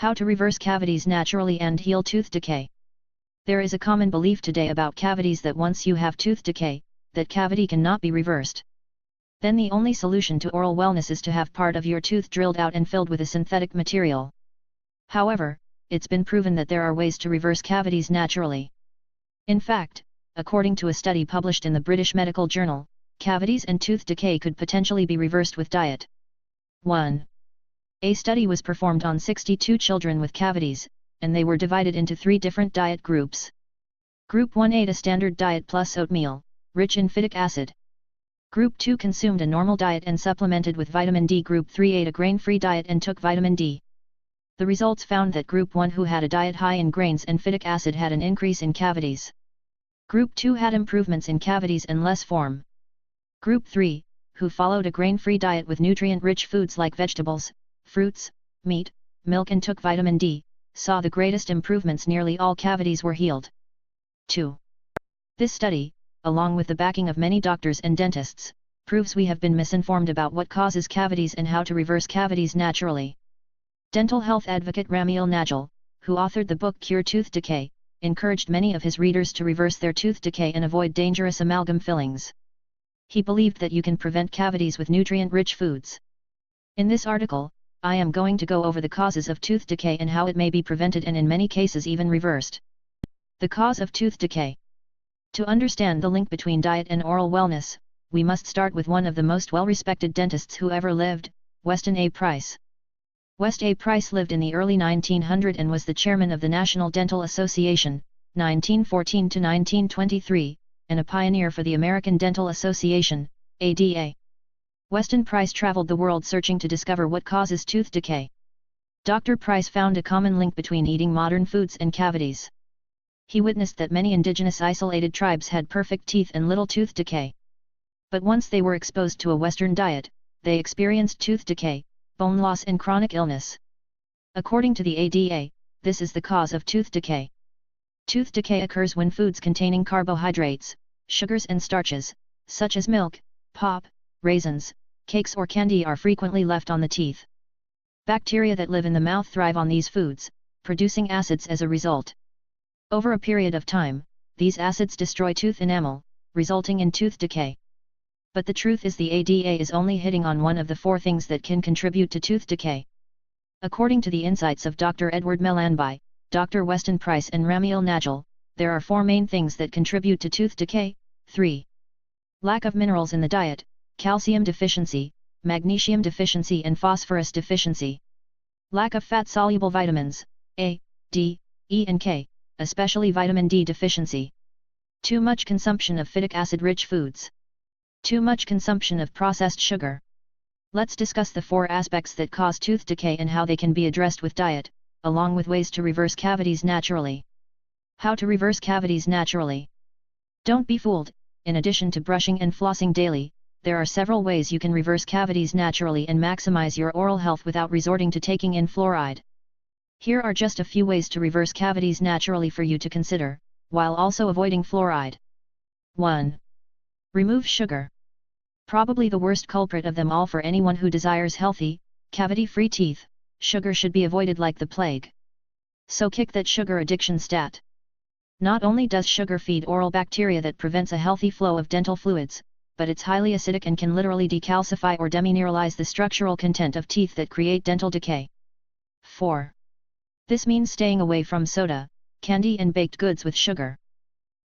How to reverse cavities naturally and heal tooth decay. There is a common belief today about cavities that once you have tooth decay, that cavity cannot be reversed. Then the only solution to oral wellness is to have part of your tooth drilled out and filled with a synthetic material. However, it's been proven that there are ways to reverse cavities naturally. In fact, according to a study published in the British Medical Journal, cavities and tooth decay could potentially be reversed with diet. 1. A study was performed on 62 children with cavities, and they were divided into 3 different diet groups. Group 1 ate a standard diet plus oatmeal, rich in phytic acid. Group 2 consumed a normal diet and supplemented with vitamin D. Group 3 ate a grain-free diet and took vitamin D. The results found that Group 1, who had a diet high in grains and phytic acid, had an increase in cavities. Group 2 had improvements in cavities and less form. Group 3, who followed a grain-free diet with nutrient-rich foods like vegetables, fruits, meat, milk and took vitamin D, saw the greatest improvements. Nearly all cavities were healed. 2. This study, along with the backing of many doctors and dentists, proves we have been misinformed about what causes cavities and how to reverse cavities naturally. Dental health advocate Ramil Najal, who authored the book Cure Tooth Decay, encouraged many of his readers to reverse their tooth decay and avoid dangerous amalgam fillings. He believed that you can prevent cavities with nutrient-rich foods. In this article, I am going to go over the causes of tooth decay and how it may be prevented and in many cases even reversed. The cause of tooth decay. To understand the link between diet and oral wellness, we must start with one of the most well-respected dentists who ever lived, Weston A. Price. West A. Price lived in the early 1900s and was the chairman of the National Dental Association, 1914 to 1923, and a pioneer for the American Dental Association, ADA. Weston Price traveled the world searching to discover what causes tooth decay. Dr. Price found a common link between eating modern foods and cavities. He witnessed that many indigenous isolated tribes had perfect teeth and little tooth decay. But once they were exposed to a Western diet, they experienced tooth decay, bone loss and chronic illness. According to the ADA, this is the cause of tooth decay. Tooth decay occurs when foods containing carbohydrates, sugars and starches, such as milk, pop, raisins, cakes or candy are frequently left on the teeth. Bacteria that live in the mouth thrive on these foods, producing acids as a result. Over a period of time, these acids destroy tooth enamel, resulting in tooth decay. But the truth is the ADA is only hitting on one of the 4 things that can contribute to tooth decay. According to the insights of Dr. Edward Mellanby, Dr. Weston Price and Ramil Najal, there are 4 main things that contribute to tooth decay. 3. Lack of minerals in the diet, calcium deficiency, magnesium deficiency and phosphorus deficiency. Lack of fat-soluble vitamins, A, D, E and K, especially vitamin D deficiency. Too much consumption of phytic acid-rich foods. Too much consumption of processed sugar. Let's discuss the 4 aspects that cause tooth decay and how they can be addressed with diet, along with ways to reverse cavities naturally. How to reverse cavities naturally. Don't be fooled, in addition to brushing and flossing daily, there are several ways you can reverse cavities naturally and maximize your oral health without resorting to taking in fluoride. Here are just a few ways to reverse cavities naturally for you to consider, while also avoiding fluoride. 1. Remove sugar. Probably the worst culprit of them all for anyone who desires healthy, cavity-free teeth, sugar should be avoided like the plague. So kick that sugar addiction stat. Not only does sugar feed oral bacteria that prevents a healthy flow of dental fluids, but it's highly acidic and can literally decalcify or demineralize the structural content of teeth that create dental decay. 4. This means staying away from soda, candy and baked goods with sugar.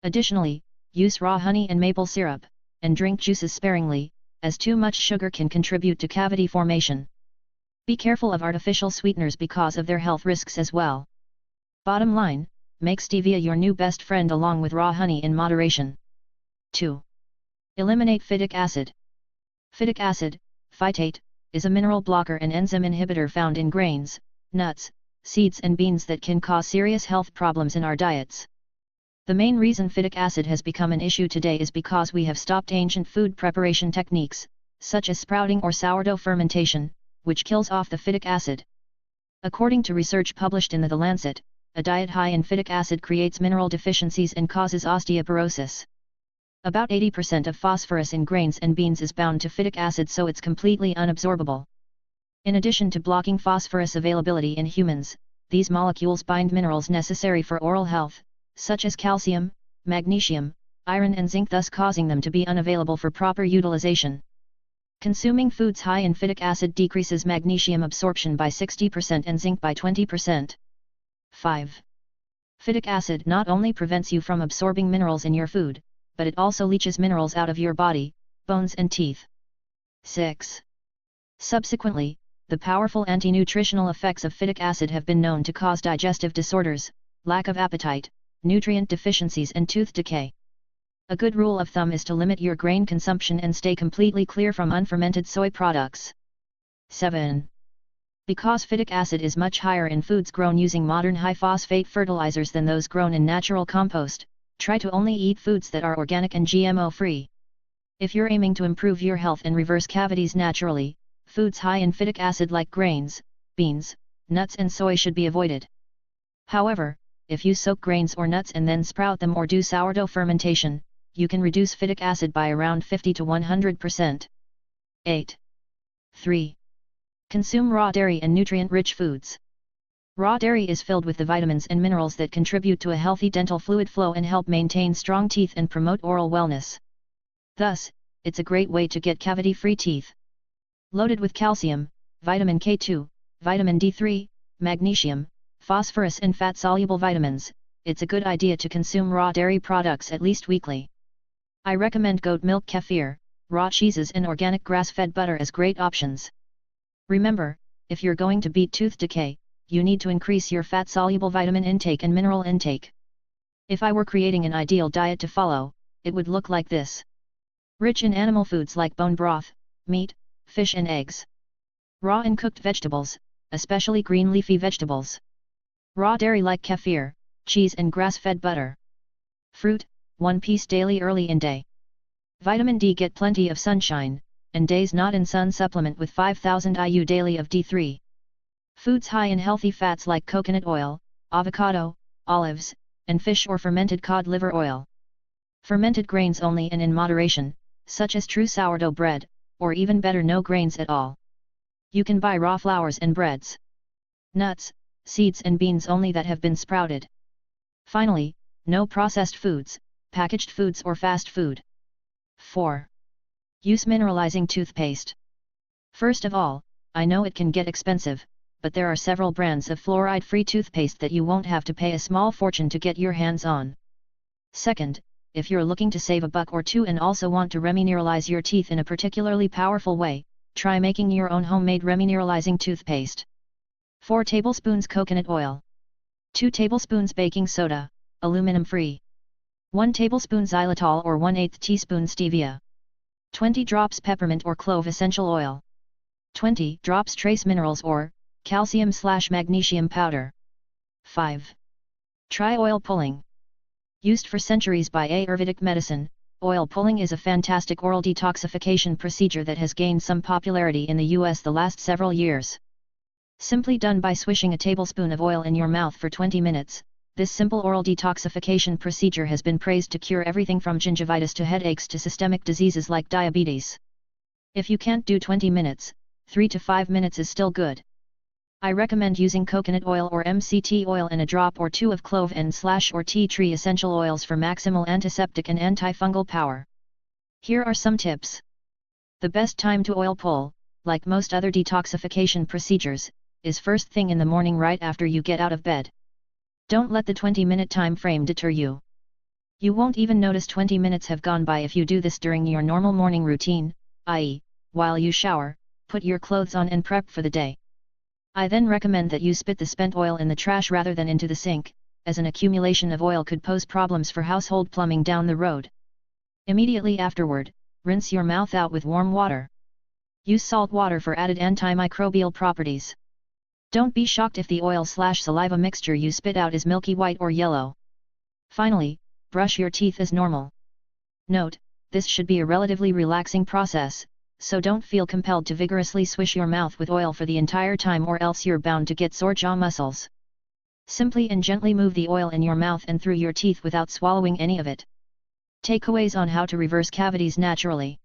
Additionally, use raw honey and maple syrup, and drink juices sparingly, as too much sugar can contribute to cavity formation. Be careful of artificial sweeteners because of their health risks as well. Bottom line, make stevia your new best friend along with raw honey in moderation. 2. Eliminate phytic acid. Phytic acid, phytate, is a mineral blocker and enzyme inhibitor found in grains, nuts, seeds and beans that can cause serious health problems in our diets. The main reason phytic acid has become an issue today is because we have stopped ancient food preparation techniques, such as sprouting or sourdough fermentation, which kills off the phytic acid. According to research published in The Lancet, a diet high in phytic acid creates mineral deficiencies and causes osteoporosis. About 80% of phosphorus in grains and beans is bound to phytic acid, so it's completely unabsorbable. In addition to blocking phosphorus availability in humans, these molecules bind minerals necessary for oral health, such as calcium, magnesium, iron and zinc, thus causing them to be unavailable for proper utilization. Consuming foods high in phytic acid decreases magnesium absorption by 60% and zinc by 20%. 5. Phytic acid not only prevents you from absorbing minerals in your food, but it also leaches minerals out of your body, bones and teeth. 6. Subsequently, the powerful anti-nutritional effects of phytic acid have been known to cause digestive disorders, lack of appetite, nutrient deficiencies and tooth decay. A good rule of thumb is to limit your grain consumption and stay completely clear from unfermented soy products. 7. Because phytic acid is much higher in foods grown using modern high-phosphate fertilizers than those grown in natural compost, try to only eat foods that are organic and GMO-free. If you're aiming to improve your health and reverse cavities naturally, foods high in phytic acid like grains, beans, nuts and soy should be avoided. However, if you soak grains or nuts and then sprout them or do sourdough fermentation, you can reduce phytic acid by around 50 to 100%. 8. 3. Consume raw dairy and nutrient-rich foods. Raw dairy is filled with the vitamins and minerals that contribute to a healthy dental fluid flow and help maintain strong teeth and promote oral wellness. Thus, it's a great way to get cavity-free teeth. Loaded with calcium, vitamin K2, vitamin D3, magnesium, phosphorus and fat-soluble vitamins, it's a good idea to consume raw dairy products at least weekly. I recommend goat milk kefir, raw cheeses and organic grass-fed butter as great options. Remember, if you're going to beat tooth decay, you need to increase your fat-soluble vitamin intake and mineral intake. If I were creating an ideal diet to follow, it would look like this. Rich in animal foods like bone broth, meat, fish and eggs. Raw and cooked vegetables, especially green leafy vegetables. Raw dairy like kefir, cheese and grass-fed butter. Fruit, 1 piece daily early in day. Vitamin D, get plenty of sunshine, and days not in sun supplement with 5000 IU daily of D3. Foods high in healthy fats like coconut oil, avocado, olives, and fish or fermented cod liver oil. Fermented grains only and in moderation, such as true sourdough bread, or even better no grains at all. You can buy raw flours and breads. Nuts, seeds and beans only that have been sprouted. Finally, no processed foods, packaged foods or fast food. 4. Use mineralizing toothpaste. First of all, I know it can get expensive, but there are several brands of fluoride-free toothpaste that you won't have to pay a small fortune to get your hands on. Second, if you're looking to save a buck or two and also want to remineralize your teeth in a particularly powerful way, try making your own homemade remineralizing toothpaste. 4 tablespoons coconut oil. 2 tablespoons baking soda, aluminum-free. 1 tablespoon xylitol or 1/8 teaspoon stevia. 20 drops peppermint or clove essential oil. 20 drops trace minerals or calcium/magnesium powder. 5. Try oil pulling. Used for centuries by Ayurvedic medicine, oil pulling is a fantastic oral detoxification procedure that has gained some popularity in the US the last several years. Simply done by swishing a tablespoon of oil in your mouth for 20 minutes, this simple oral detoxification procedure has been praised to cure everything from gingivitis to headaches to systemic diseases like diabetes. If you can't do 20 minutes, 3 to 5 minutes is still good. I recommend using coconut oil or MCT oil and a drop or two of clove and/or tea tree essential oils for maximal antiseptic and antifungal power. Here are some tips. The best time to oil pull, like most other detoxification procedures, is first thing in the morning right after you get out of bed. Don't let the 20-minute time frame deter you. You won't even notice 20 minutes have gone by if you do this during your normal morning routine, i.e., while you shower, put your clothes on and prep for the day. I then recommend that you spit the spent oil in the trash rather than into the sink, as an accumulation of oil could pose problems for household plumbing down the road. Immediately afterward, rinse your mouth out with warm water. Use salt water for added antimicrobial properties. Don't be shocked if the oil/saliva mixture you spit out is milky white or yellow. Finally, brush your teeth as normal. Note, this should be a relatively relaxing process, so don't feel compelled to vigorously swish your mouth with oil for the entire time or else you're bound to get sore jaw muscles. Simply and gently move the oil in your mouth and through your teeth without swallowing any of it. Takeaways on how to reverse cavities naturally.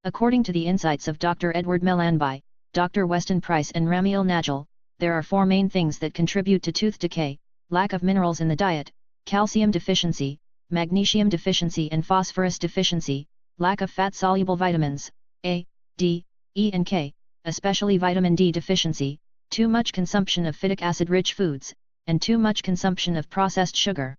According to the insights of Dr. Edward Mellanby, Dr. Weston Price and Ramiel Najal, there are 4 main things that contribute to tooth decay: lack of minerals in the diet, calcium deficiency, magnesium deficiency and phosphorus deficiency, lack of fat-soluble vitamins, A, D, E and K, especially vitamin D deficiency, too much consumption of phytic acid-rich foods, and too much consumption of processed sugar.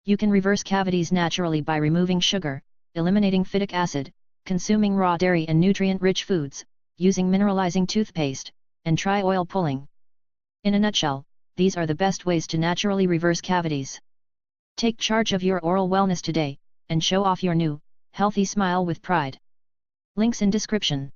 You can reverse cavities naturally by removing sugar, eliminating phytic acid, consuming raw dairy and nutrient-rich foods, using mineralizing toothpaste, and try oil pulling. In a nutshell, these are the best ways to naturally reverse cavities. Take charge of your oral wellness today, and show off your new, healthy smile with pride. Links in description.